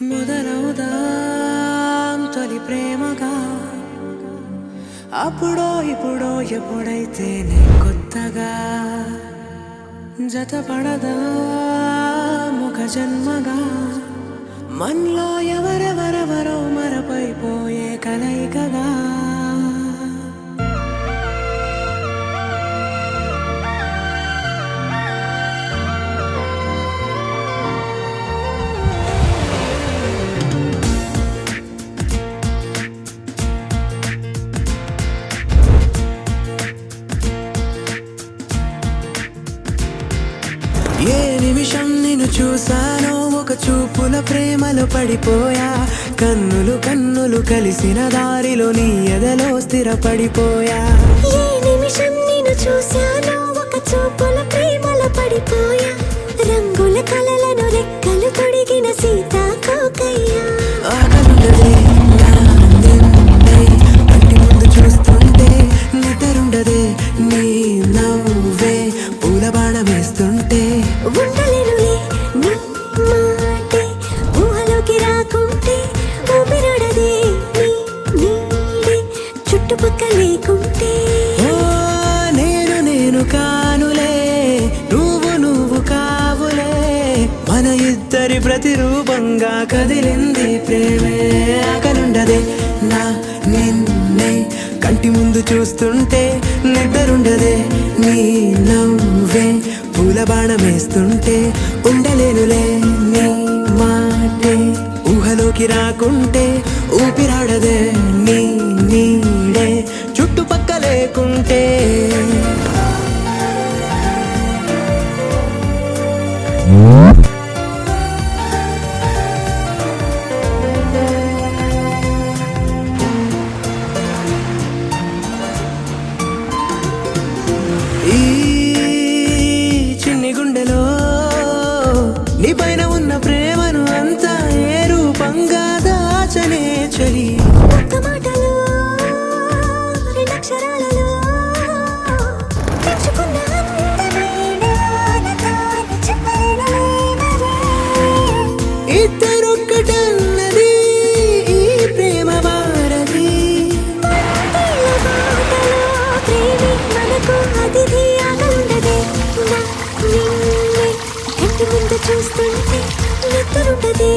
మొదలవుదాం తొలి ప్రేమగా అప్పుడో ఇప్పుడో ఎప్పుడైతేనే కొత్తగా జతపడదా ముఖ జన్మగా మనలో ఎవరెవరెవరో మరపైపోయే కలయికగా ఏ నిమిషం నిన్ను చూసానో ఒక చూపుల ప్రేమలో పడిపోయా కన్నులు కన్నులు కలిసిన దారిలో నీ ఎదలో స్థిరపడిపోయా ఏ నిమిషం నిన్ను చూసానో ఒక చూపుల ప్రేమలో పడిపోయా రంగుల కలలను రెక్కలు తొడిగిన సీతాకోకయ్యా ఆకలుండదే నా నిన్నే కంటి ముందు చూస్తుంటే నిద్రుండదే నీ నవ్వే పూల బాణం వేస్తుంటే ఉండలేనులే నీ మాటే ఊహలోకి రాకుంటే ఊపిరాడదే నీ నీడే చుట్టుపక్కల లేకుంటే ఓ నేను కానులే నువ్వు కావులే మన ఇద్దరి ప్రతిరూపంగా కదిలింది ప్రేమే ఆకలుండదే నా నిన్నే కంటి ముందు చూస్తుంటే నిద్రుండదే నీ నవ్వే పూల బాణం వేస్తుంటే ఉండలేనులే నీ మాటే ఊహలోకి రాకుంటే ఊపిరాడదే నీ నీడే చుట్టుపక్క లేకుంటే ఈ చిన్ని గుండెలో నీ పైన ఉన్న ప్రేమను అంతా ఏ రూపంగా దాచనే చలి ఒక్క మాటలో రెండక్షరాలలో పెంచుకున్న అందమైన ఆనతాను చెప్పలేనులే మరే. ఇద్దరొక్కటన్నది ఈ ప్రేమ వారది తీల మాటలో ప్రేమి మనకు అతిథి ఆగలుండదే నా నిన్నే కంటి ముందు చూస్తుంటే నిద్రుండదే